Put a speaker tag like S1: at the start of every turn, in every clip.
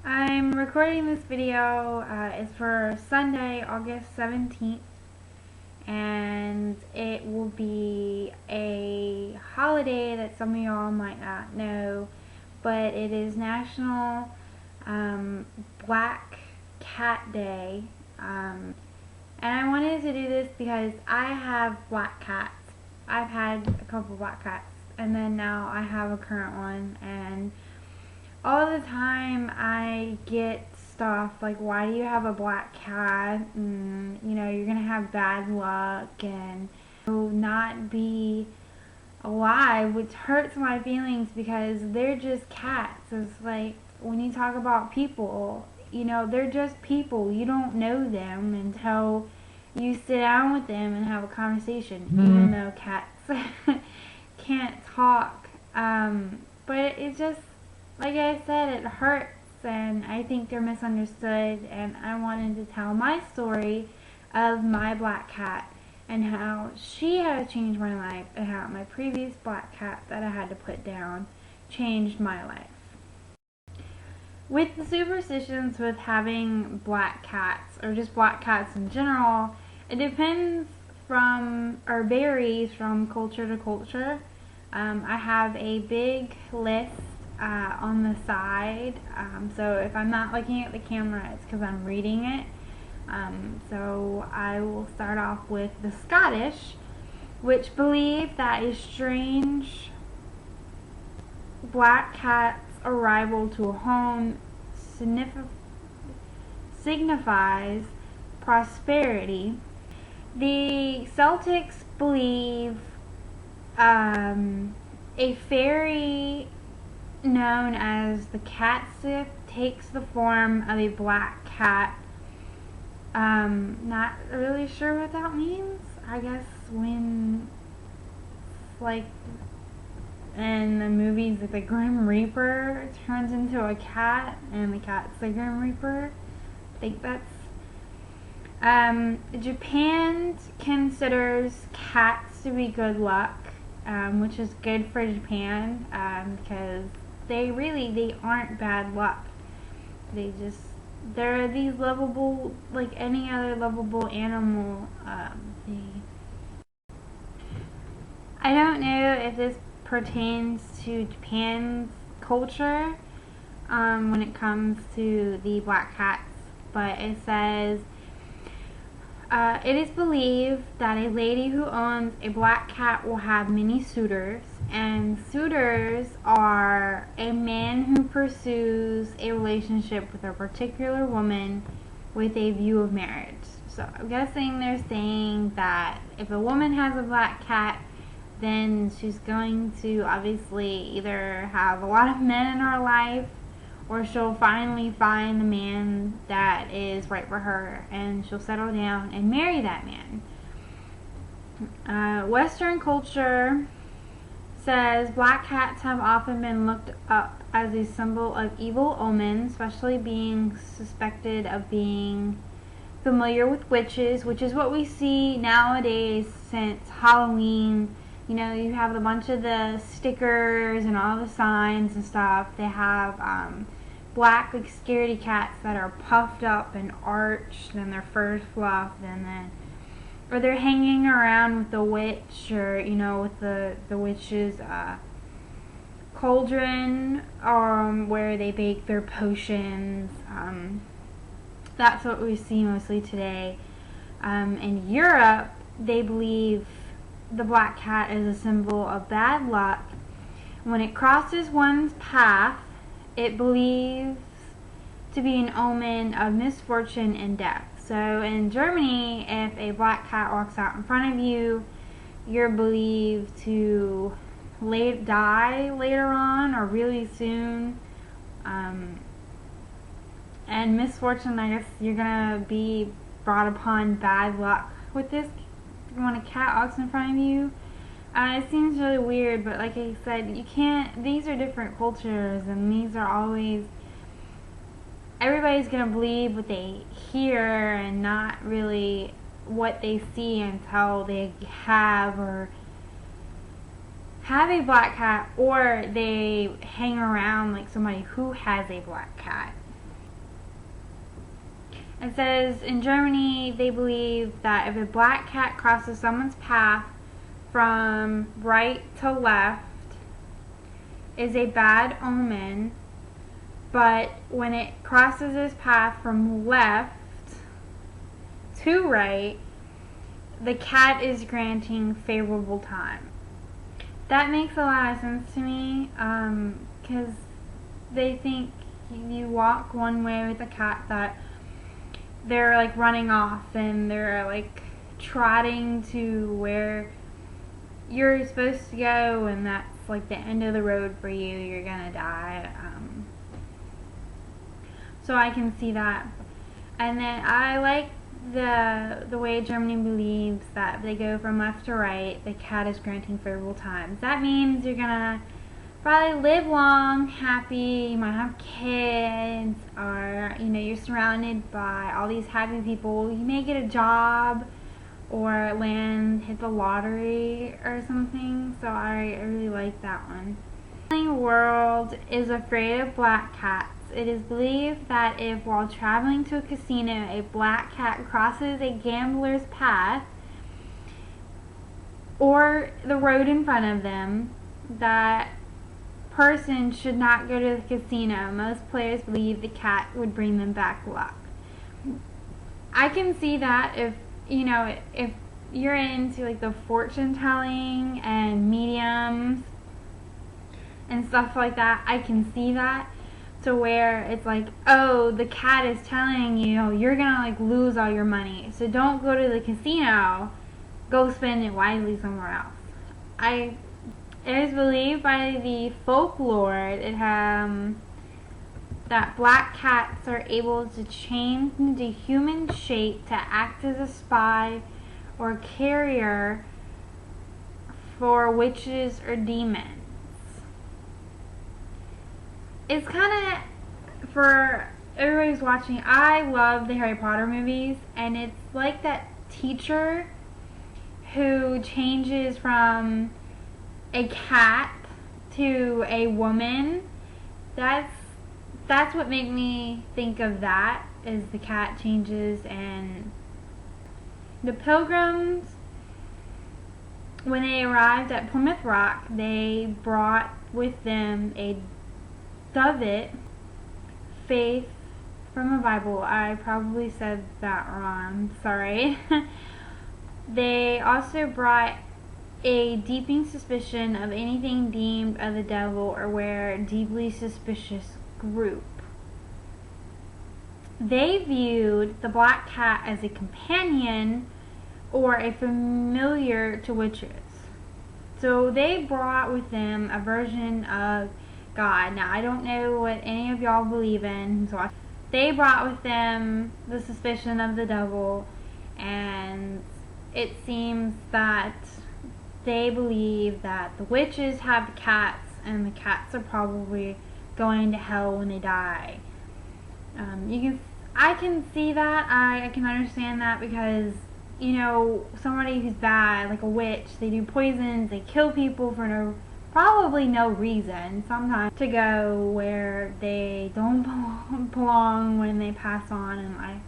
S1: I'm recording this video. It's for Sunday, August 17th, and it will be a holiday that some of y'all might not know, but it is National Black Cat Day. And I wanted to do this because I have black cats. I've had a couple black cats, and then now I have a current one, and all the time I get stuff like, why do you have a black cat, and you're gonna have bad luck and you'll not be alive, which hurts my feelings because they're just cats. It's like when you talk about people, they're just people. You don't know them until you sit down with them and have a conversation, even though cats can't talk. But it just, like I said, it hurts, and I think they're misunderstood, and I wanted to tell my story of my black cat and how she has changed my life, and how my previous black cat that I had to put down changed my life. With the superstitions with having black cats, or just black cats in general, it depends from, or varies from culture to culture. I have a big list on the side, so if I'm not looking at the camera, it's because I'm reading it. So I will start off with the Scottish, which believe that a strange black cat's arrival to a home signifies prosperity. The Celtics believe a fairy known as the Catstiff takes the form of a black cat. Not really sure what that means. I guess when, like, in the movies, like the Grim Reaper turns into a cat and the cat's the Grim Reaper. I think that's Japan considers cats to be good luck, which is good for Japan, because they aren't bad luck. They're these lovable, like any other lovable animal. I don't know if this pertains to Japan's culture when it comes to the black cats, but it says, it is believed that a lady who owns a black cat will have many suitors, and suitors are a man who pursues a relationship with a particular woman with a view of marriage. So I'm guessing they're saying that if a woman has a black cat, then she's going to obviously either have a lot of men in her life, or she'll finally find the man that is right for her, and she'll settle down and marry that man. Western culture says black cats have often been looked up as a symbol of evil omen, especially being suspected of being familiar with witches, which is what we see nowadays since Halloween. You have a bunch of the stickers and all the signs and stuff. They have black, like, scaredy cats that are puffed up and arched, and their fur's fluffed, or they're hanging around with the witch, or with the witch's cauldron, where they bake their potions. That's what we see mostly today. In Europe, they believe the black cat is a symbol of bad luck. When it crosses one's path, it believes to be an omen of misfortune and death. So in Germany, if a black cat walks out in front of you, you're believed to die later on, or really soon. And misfortune, I guess you're gonna be brought upon bad luck with this when a cat walks in front of you. It seems really weird, but like I said, these are different cultures, and these are always, everybody's gonna believe what they hear and not really what they see until they have a black cat, or they hang around like somebody who has a black cat. It says in Germany they believe that if a black cat crosses someone's path from right to left is a bad omen, but when it crosses his path from left to right, the cat is granting favorable time. That makes a lot of sense to me, because they think you walk one way with a cat that they're like running off and they're like trotting to where you're supposed to go, and that's like the end of the road for you. You're gonna die. So I can see that. And then I like the way Germany believes that if they go from left to right, the cat is granting favorable times. That means you're gonna probably live long, happy, you might have kids, or you're surrounded by all these happy people. You may get a job or hit the lottery or something. So I really like that one. The world is afraid of black cats. It is believed that if while traveling to a casino a black cat crosses a gambler's path or the road in front of them, that person should not go to the casino. Most players believe the cat would bring them back luck. I can see that if you're into like the fortune telling and mediums and stuff like that, I can see that, to where it's like, oh, the cat is telling you you're gonna like lose all your money, so don't go to the casino, go spend it wisely somewhere else. It is believed by the folklore that black cats are able to change into human shape to act as a spy or carrier for witches or demons. It's kind of, for everybody's watching, I love the Harry Potter movies, and it's like that teacher who changes from a cat to a woman. That's what made me think of that, is the cat changes. And the Pilgrims, when they arrived at Plymouth Rock, they brought with them a dovet, faith from the Bible. I probably said that wrong, sorry. They also brought a deeping suspicion of anything deemed of the devil or were deeply suspicious group. They viewed the black cat as a companion or a familiar to witches. So they brought with them a version of God. Now, I don't know what any of y'all believe in, so they brought with them the suspicion of the devil, and it seems that they believe that the witches have the cats, and the cats are probably going to hell when they die. I can see that. I can understand that, because somebody who's bad, like a witch, they do poisons, they kill people for probably no reason, sometimes to go where they don't belong when they pass on in life.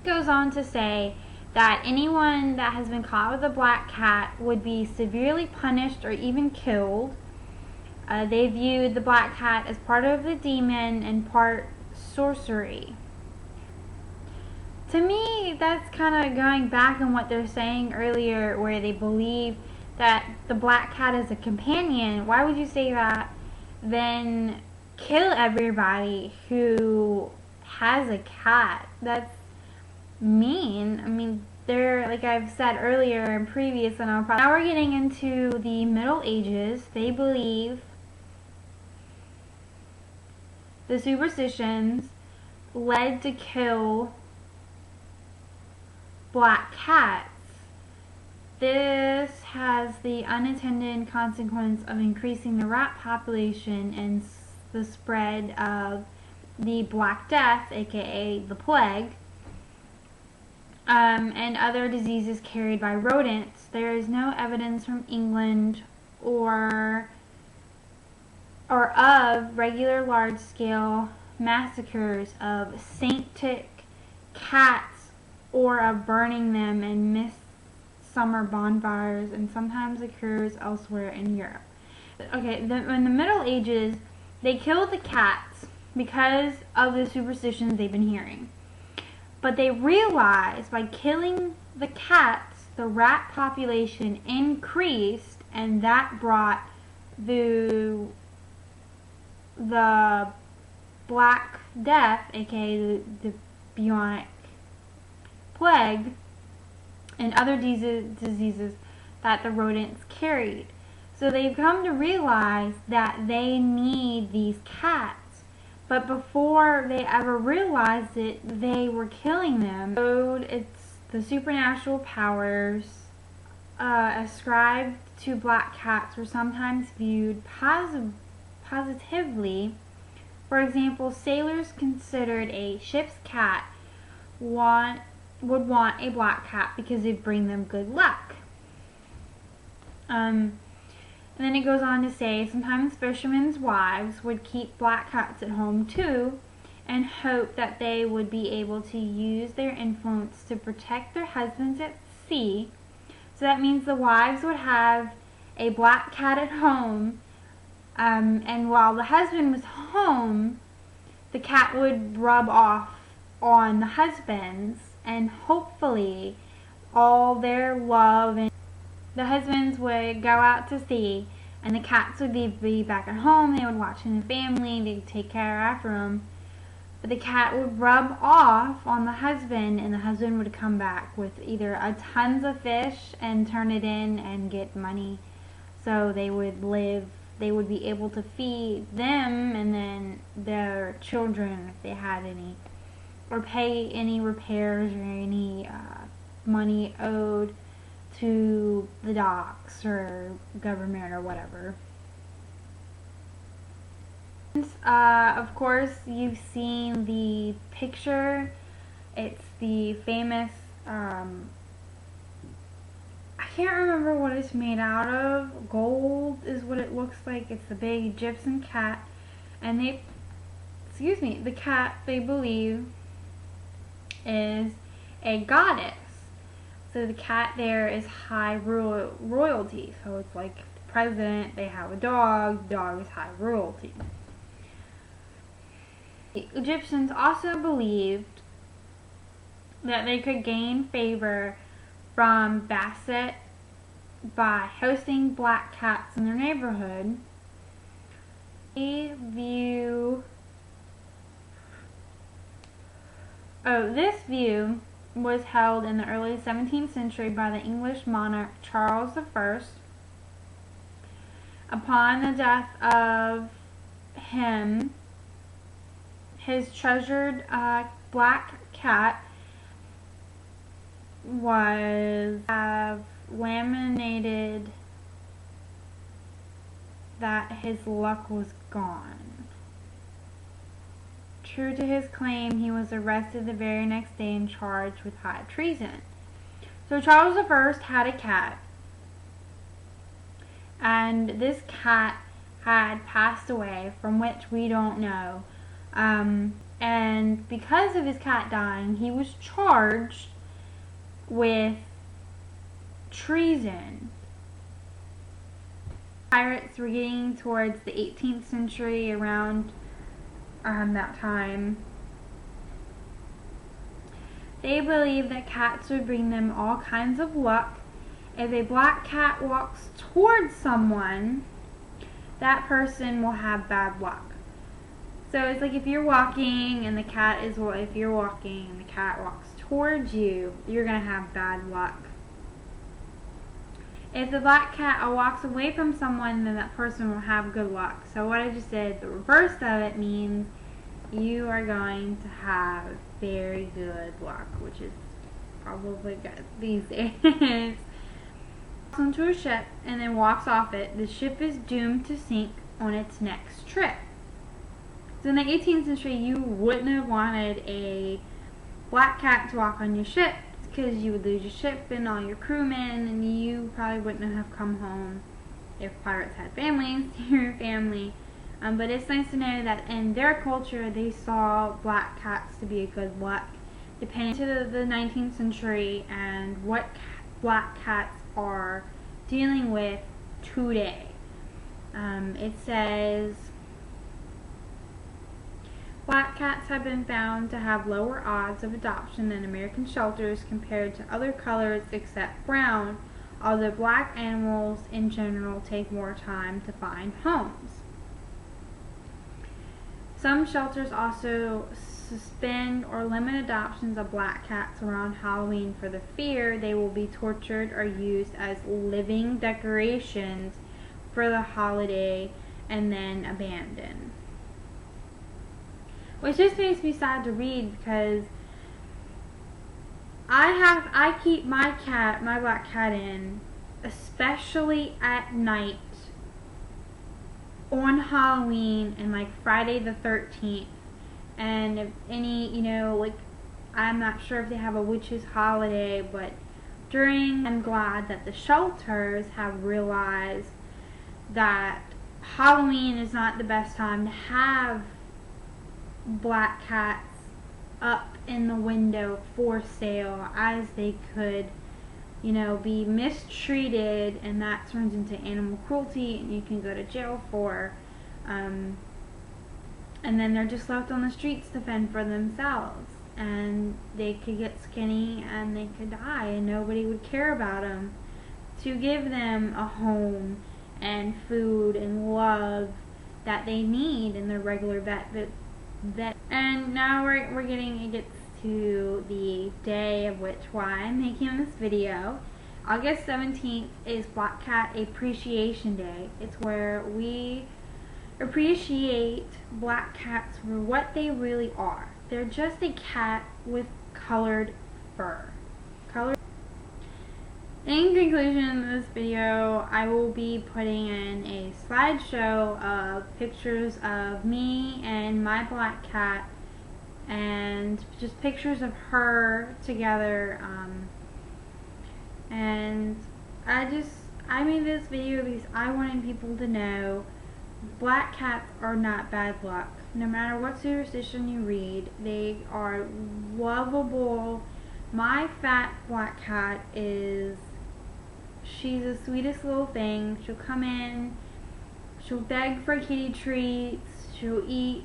S1: It goes on to say that anyone that has been caught with a black cat would be severely punished or even killed. They viewed the black cat as part of the demon and part sorcery. To me, that's kind of going back on what they're saying earlier, where they believe that the black cat is a companion. Why would you say that? Then kill everybody who has a cat. That's mean. I mean, they're, like I've said earlier in previous, and now we're getting into the Middle Ages. They believe the superstitions led to kill black cats. This has the unintended consequence of increasing the rat population and the spread of the Black Death, aka the plague, and other diseases carried by rodents. There is no evidence from England or of regular large-scale massacres of sainted cats or of burning them in midsummer bonfires, and sometimes occurs elsewhere in Europe. Okay, in the Middle Ages, they killed the cats because of the superstitions they've been hearing. But they realized by killing the cats, the rat population increased, and that brought the Black Death, aka the bubonic plague, and other diseases that the rodents carried. So they've come to realize that they need these cats. But before they ever realized it, they were killing them. So it's the supernatural powers ascribed to black cats were sometimes viewed positively. For example, sailors considered a ship's cat would want a black cat because it'd bring them good luck. And then it goes on to say, sometimes fishermen's wives would keep black cats at home too, and hope that they would be able to use their influence to protect their husbands at sea. So that means the wives would have a black cat at home, and while the husband was home, the cat would rub off on the husbands, and hopefully all their love, and the husbands would go out to sea, and the cats would be back at home. They would watch in the family, they'd take care after them. But the cat would rub off on the husband, and the husband would come back with either tons of fish and turn it in and get money. So they would be able to feed them and then their children if they had any, or pay any repairs or any money owed to the docks or government or whatever. Of course, you've seen the picture. It's the famous, I can't remember what it's made out of. Gold is what it looks like. It's the big Egyptian cat. And the cat, they believe, is a goddess. So the cat there is high royalty. So it's like the president, they have a dog, the dog is high royalty. The Egyptians also believed that they could gain favor from Bastet by hosting black cats in their neighborhood. This view was held in the early 17th century by the English monarch Charles I. Upon the death of him, his treasured black cat was laminated that his luck was gone. True to his claim, he was arrested the very next day and charged with high treason. So Charles I had a cat, and this cat had passed away, from which we don't know. And because of his cat dying, he was charged with treason. Pirates were getting towards the 18th century, around that time. They believed that cats would bring them all kinds of luck. If a black cat walks towards someone, that person will have bad luck. So it's like if you're walking and the cat walks towards you, you're going to have bad luck. If the black cat walks away from someone, then that person will have good luck. So what I just said, the reverse of it means you are going to have very good luck, which is probably good these days. Onto a ship and then walks off it, the ship is doomed to sink on its next trip. So in the 18th century, you wouldn't have wanted a black cat to walk on your ship, because you would lose your ship and all your crewmen, and you probably wouldn't have come home if pirates had families. Your family But it's nice to know that in their culture they saw black cats to be a good luck, depending to the 19th century and what black cats are dealing with today. It says, black cats have been found to have lower odds of adoption in American shelters compared to other colors except brown, although black animals in general take more time to find homes. Some shelters also suspend or limit adoptions of black cats around Halloween for the fear they will be tortured or used as living decorations for the holiday and then abandoned. Which just makes me sad to read, because I keep my black cat in, especially at night on Halloween and like Friday the 13th. And if any, like, I'm not sure if they have a witch's holiday, but I'm glad that the shelters have realized that Halloween is not the best time to have black cats up in the window for sale, as they could, be mistreated, and that turns into animal cruelty and you can go to jail for. And then they're just left on the streets to fend for themselves, and they could get skinny and they could die and nobody would care about them to give them a home and food and love that they need in their regular vet. And now it gets to the day of why I'm making this video. August 17th is Black Cat Appreciation Day. It's where we appreciate black cats for what they really are. They're just a cat with colored fur. In conclusion of this video, I will be putting in a slideshow of pictures of me and my black cat, and just pictures of her together. And I made this video because I wanted people to know black cats are not bad luck. No matter what superstition you read, they are lovable. My fat black cat she's the sweetest little thing. She'll come in, she'll beg for kitty treats, she'll eat,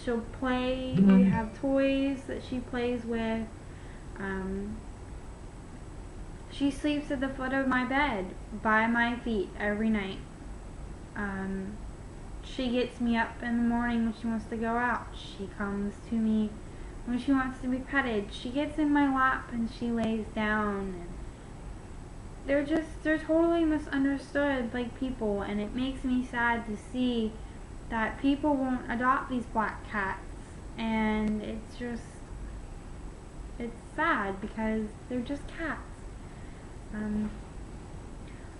S1: she'll play. We have toys that she plays with. She sleeps at the foot of my bed, by my feet, every night. She gets me up in the morning when she wants to go out. She comes to me when she wants to be petted. She gets in my lap and she lays down. And they're totally misunderstood like people, and it makes me sad to see that people won't adopt these black cats. And it's sad because they're just cats.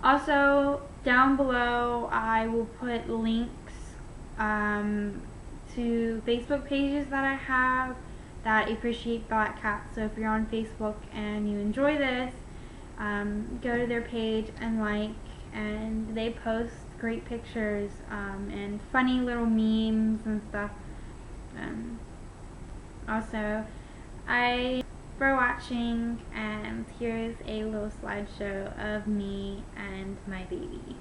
S1: Also, down below I will put links to Facebook pages that I have that appreciate black cats. So if you're on Facebook and you enjoy this, go to their page and like, and they post great pictures and funny little memes and stuff. Also, for watching, and here's a little slideshow of me and my baby.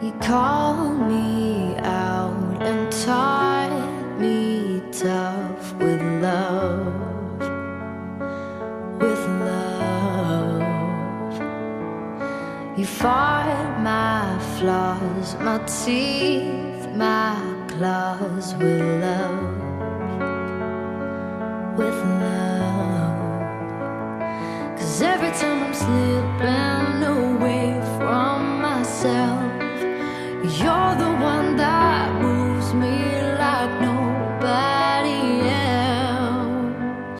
S2: You called me out and taught me tough with love. You fought my flaws, my teeth, my claws with love. Cause every time I'm slipping away from myself, you're the one that